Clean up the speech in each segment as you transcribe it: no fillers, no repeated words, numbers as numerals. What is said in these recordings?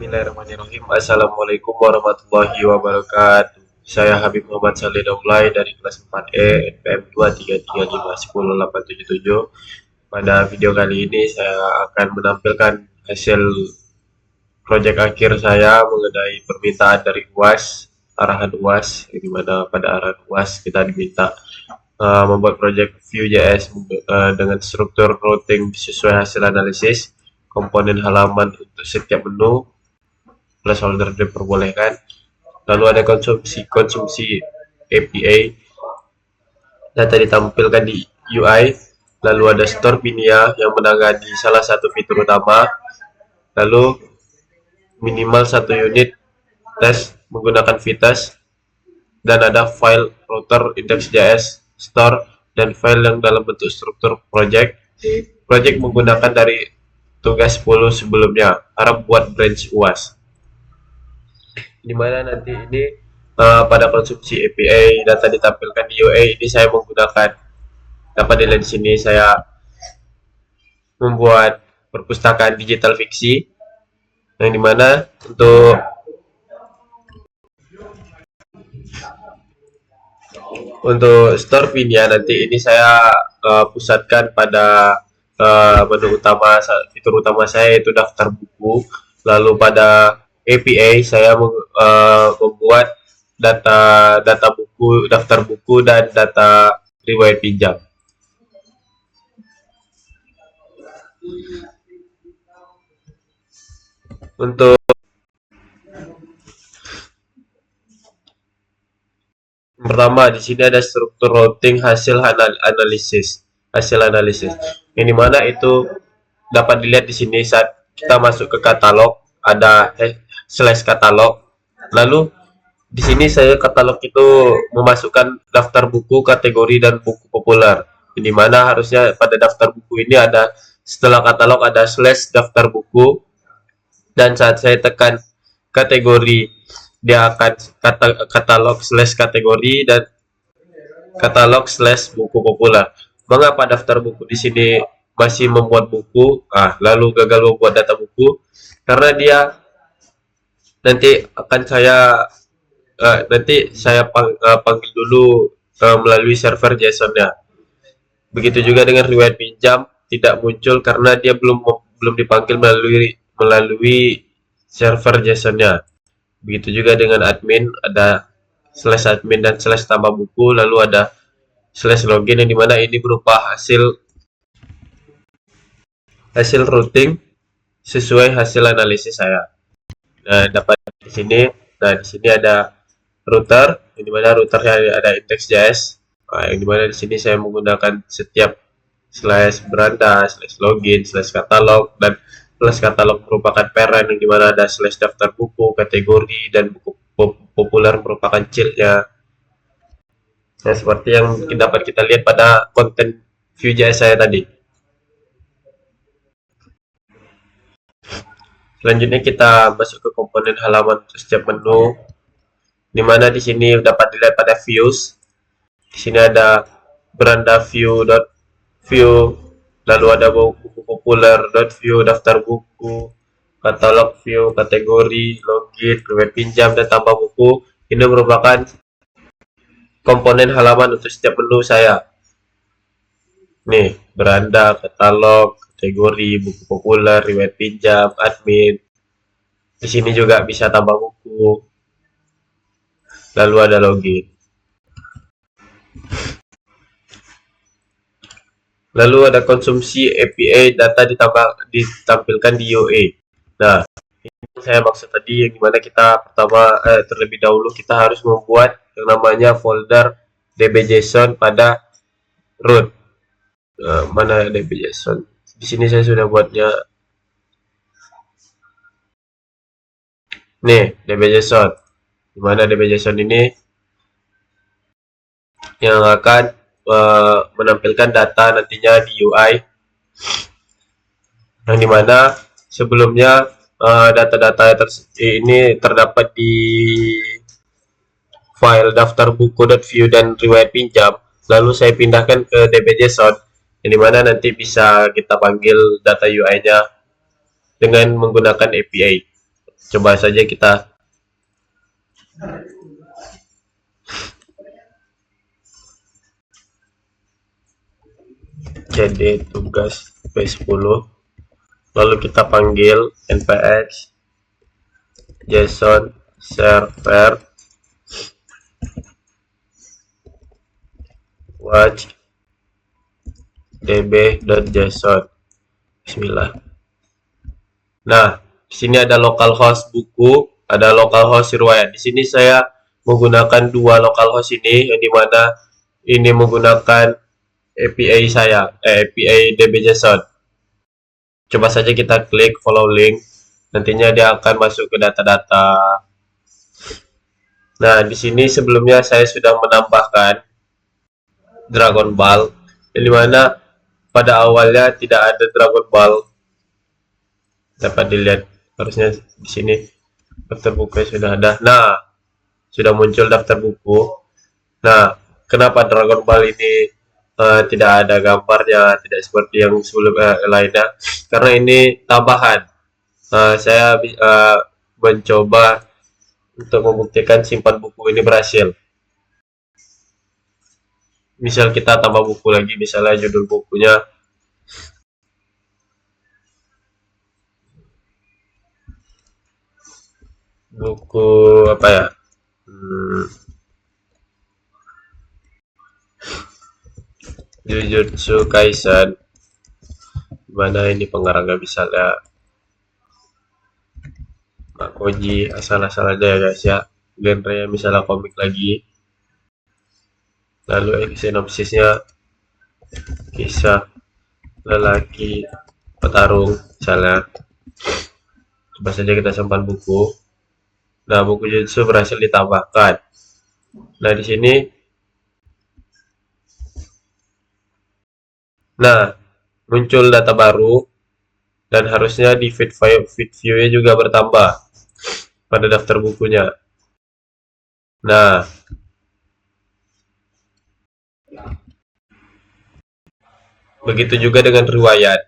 Bismillahirrahmanirrahim. Assalamualaikum warahmatullahi wabarakatuh. Saya Habib Muhammad Saleh Daulay dari kelas 4E NPM 233510877. Pada video kali ini saya akan menampilkan hasil proyek akhir saya mengenai permintaan dari UAS, arahan UAS, di mana pada arahan UAS kita diminta membuat proyek Vue.js dengan struktur routing sesuai hasil analisis, komponen halaman untuk setiap menu, placeholder diperbolehkan, lalu ada konsumsi API, data ditampilkan di UI, lalu ada store Pinia yang menangani salah satu fitur utama, lalu minimal 1 unit tes menggunakan Vitess, dan ada file router index.js store dan file yang dalam bentuk struktur project menggunakan dari tugas 10 sebelumnya. Harap buat branch UAS, dimana nanti ini pada konsumsi API data ditampilkan di UI ini saya menggunakan, dapat dilihat di sini saya membuat perpustakaan digital fiksi, yang dimana untuk store Pinia nanti ini saya pusatkan pada menu utama, fitur utama saya yaitu daftar buku. Lalu pada API saya membuat data buku, daftar buku, dan data riwayat pinjam. Untuk pertama di sini ada struktur routing hasil analisis, yang dimana itu dapat dilihat di sini saat kita masuk ke katalog, ada slash katalog. Lalu di sini saya katalog itu memasukkan daftar buku, kategori, dan buku populer. Yang dimana harusnya pada daftar buku ini ada, setelah katalog ada slash daftar buku, dan saat saya tekan kategori dia akan katalog slash kategori dan katalog slash buku populer. Mengapa daftar buku di sini masih membuat buku, lalu gagal membuat data buku? Karena dia nanti akan saya panggil dulu melalui server JSON-nya. Begitu juga dengan riwayat pinjam tidak muncul karena dia belum dipanggil melalui server JSON-nya. Begitu juga dengan admin, ada slash admin dan slash tambah buku, lalu ada slash login, yang dimana ini berupa hasil routing sesuai hasil analisis saya. Nah, dapat di sini. Nah, di sini ada router, yang dimana routernya ada index.js. Yang dimana di sini saya menggunakan setiap slash beranda, slash login, slash katalog, dan slash katalog merupakan parent, yang dimana ada slash daftar buku, kategori, dan buku populer merupakan childnya. Nah, seperti yang dapat kita lihat pada konten Vue.js saya tadi. Selanjutnya kita masuk ke komponen halaman setiap menu, dimana di sini dapat dilihat pada views. Di sini ada beranda view.view, lalu ada buku populer.view, daftar buku, katalog view, kategori, login, riwayat pinjam, dan tambah buku. Ini merupakan komponen halaman untuk setiap menu saya. Nih, beranda, katalog, kategori, buku populer, riwayat pinjam, admin. Di sini juga bisa tambah buku. Lalu ada login. Lalu ada konsumsi API, data ditampilkan di UI. Nah, ini saya maksud tadi, yang dimana kita pertama terlebih dahulu kita harus membuat yang namanya folder db.json pada root. Mana db.json? Di sini saya sudah buatnya. Nih, db.json. Dimana db.json ini yang akan menampilkan data nantinya di UI, yang dimana sebelumnya data-data ini terdapat di file daftar buku.view dan riwayat pinjam. Lalu saya pindahkan ke db.json, yang dimana nanti bisa kita panggil data UI-nya dengan menggunakan API. Coba saja kita cd tugas p10, lalu kita panggil npx json server watch db.json. Bismillah. Nah, di sini ada localhost buku, ada localhost riwayat. Di sini saya menggunakan dua localhost ini, yang dimana ini menggunakan API saya, API db.json. Coba saja kita klik follow link, nantinya dia akan masuk ke data-data. Nah, di sini sebelumnya saya sudah menambahkan Dragon Ball, yang dimana pada awalnya tidak ada Dragon Ball. Dapat dilihat harusnya di sini daftar buku sudah ada. Nah, sudah muncul daftar buku. Nah, kenapa Dragon Ball ini tidak ada gambarnya, tidak seperti yang sebelum lainnya? Karena ini tambahan. Saya mencoba untuk membuktikan simpan buku ini berhasil. Misal kita tambah buku lagi, misalnya judul bukunya buku apa ya, Jujutsu Kaisen, mana ini pengarangnya misalnya Makoji, asal-asal aja ya guys ya, genre misalnya komik lagi, lalu sinopsisnya kisah lelaki petarung misalnya. Coba saja kita simpan buku. Nah, buku Jujutsu berhasil ditambahkan. Nah, di sini, nah, muncul data baru dan harusnya di feed view-nya juga bertambah pada daftar bukunya. Nah, begitu juga dengan riwayat.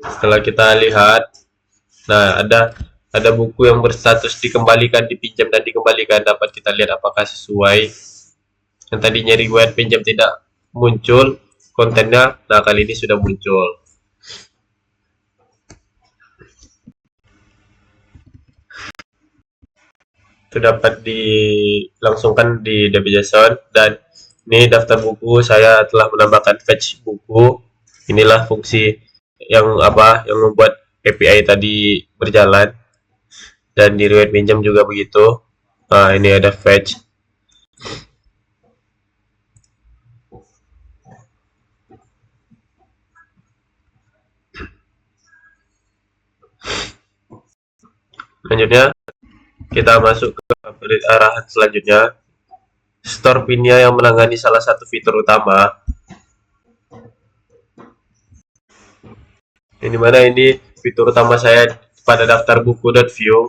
Setelah kita lihat, nah ada buku yang berstatus dikembalikan, dipinjam dan dikembalikan. Dapat kita lihat apakah sesuai. Yang tadinya riwayat pinjam tidak muncul kontennya, nah kali ini sudah muncul. Itu dapat dilangsungkan di db.json, dan ini daftar buku. Saya telah menambahkan fetch buku. Inilah fungsi yang membuat API tadi berjalan, dan di riwayat pinjam juga begitu. Nah, ini ada fetch. Selanjutnya kita masuk ke arahan selanjutnya, store pinnya yang menangani salah satu fitur utama. Ini mana ini fitur utama saya pada daftar buku.view.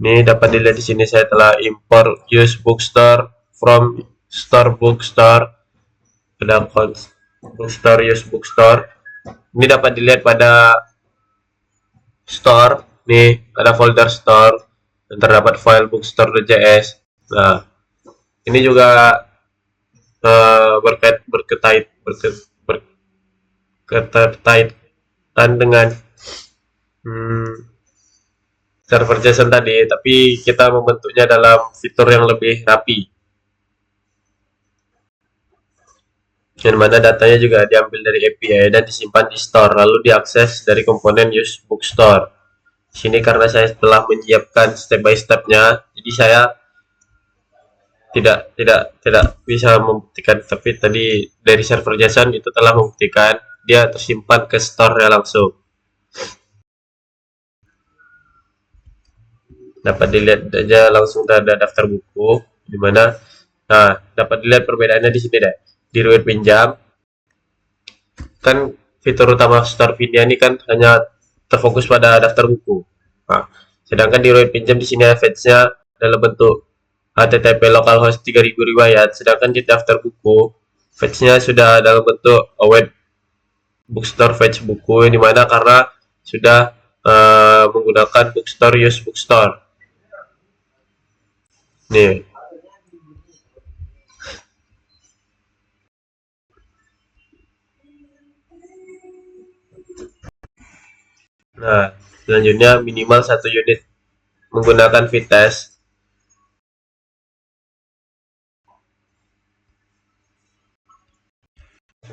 Ini dapat dilihat di sini saya telah import use bookstore from store bookstore. Ada bookstore use bookstore. Ini dapat dilihat pada store. Nih ada folder store dan terdapat file bookstore.js. Nah, ini juga berkaitan dengan server JSON tadi, tapi kita membentuknya dalam fitur yang lebih rapi, yang mana datanya juga diambil dari API dan disimpan di store, lalu diakses dari komponen use bookstore. Di sini karena saya telah menyiapkan step by stepnya, jadi saya tidak bisa membuktikan, tapi tadi dari server JSON itu telah membuktikan dia tersimpan ke store-nya langsung. Dapat dilihat aja langsung ada daftar buku, di mana nah dapat dilihat perbedaannya di sini deh. Di riwayat pinjam kan fitur utama store pinnya ini kan hanya terfokus pada daftar buku. Nah, sedangkan di riwayat pinjam di sini fetch-nya dalam bentuk HTTP localhost 3000 riwayat, sedangkan di daftar buku fetch-nya sudah dalam bentuk web bookstore fetch buku, yang dimana karena sudah menggunakan bookstore, use bookstore. Nih. Nah, selanjutnya minimal 1 unit menggunakan Vitesse.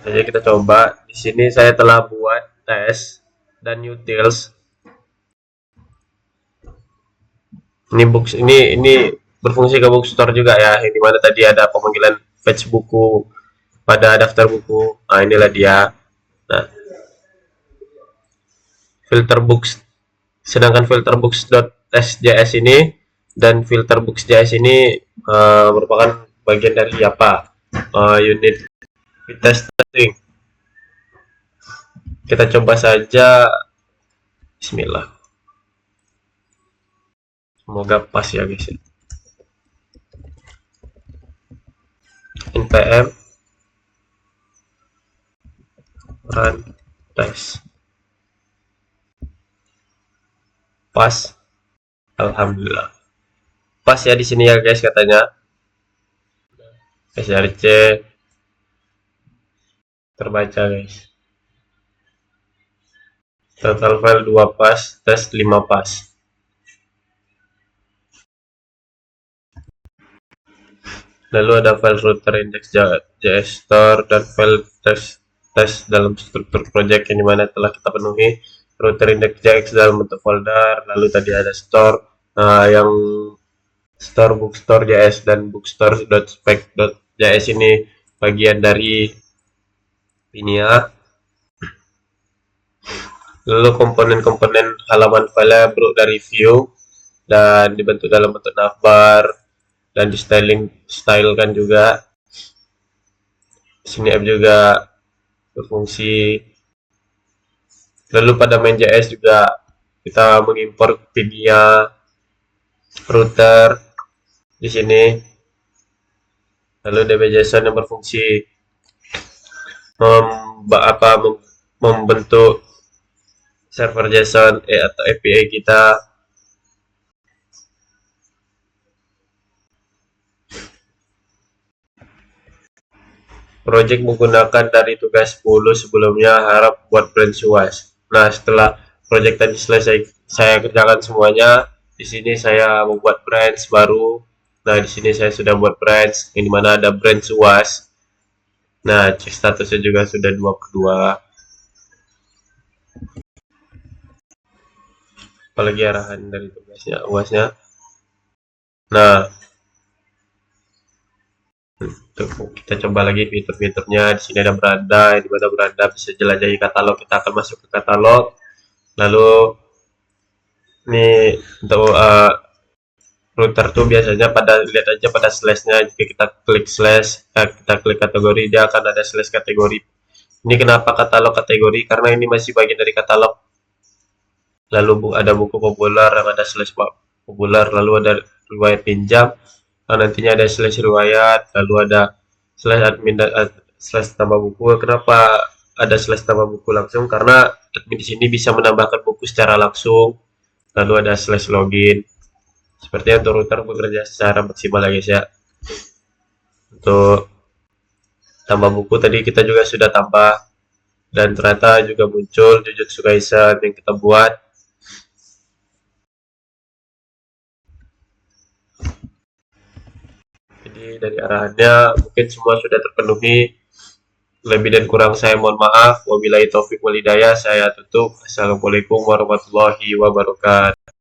Saja kita coba. Di sini saya telah buat tes dan utils. Ini berfungsi ke bookstore juga ya, yang dimana tadi ada pemanggilan fetch buku pada daftar buku. Nah, inilah dia. Nah, filter books, sedangkan filter books.sjs ini dan filter books.js ini merupakan bagian dari apa? Unit Vitesse testing. Kita coba saja. Bismillah. Semoga pas ya guys. npm run test. Pas. Alhamdulillah. Pas ya di sini ya guys katanya. src terbaca guys. Total file 2 pas, tes 5 pas. Lalu ada file router index.js store dan file test dalam struktur project yang dimana telah kita penuhi. Router index.js dalam bentuk folder. Lalu tadi ada store yang store bookstore.js dan bookstore.spec.js ini bagian dari ini ya. Lalu komponen-komponen halaman file dari view dan dibentuk dalam bentuk navbar dan di stylekan juga. Sini app juga berfungsi. Lalu pada main.js juga kita mengimpor Pinia router di sini. Lalu db.json yang berfungsi membentuk server JSON atau API kita. Project menggunakan dari tugas 10 sebelumnya, harap buat branch UAS. Nah, setelah project tadi selesai saya kerjakan semuanya, di sini saya membuat branch baru. Nah, di sini saya sudah buat branch yang dimana ada branch UAS. Nah, cek statusnya juga sudah 2/2. Apalagi arahan dari tugasnya UASnya. Nah, kita coba lagi fitur-fiturnya. Di sini ada beranda, di mana beranda bisa jelajahi katalog. Kita akan masuk ke katalog. Lalu ini untuk router tuh biasanya lihat aja pada slashnya. Jika kita klik slash, kita klik kategori, dia akan ada slash kategori. Ini kenapa katalog kategori? Karena ini masih bagian dari katalog. Lalu ada buku populer yang ada slash populer, lalu ada riwayat pinjam. Nah, nantinya ada slash riwayat, lalu ada slash admin slash tambah buku. Kenapa ada slash tambah buku langsung? Karena admin di sini bisa menambahkan buku secara langsung. Lalu ada slash login. Sepertinya untuk router bekerja secara maksimal ya guys ya. Untuk tambah buku tadi kita juga sudah tambah, dan ternyata juga muncul Jujutsu Kaisen yang kita buat. Jadi dari arahannya mungkin semua sudah terpenuhi. Lebih dan kurang saya mohon maaf. Wabillahi taufik wal hidayah. Saya tutup. Assalamualaikum warahmatullahi wabarakatuh.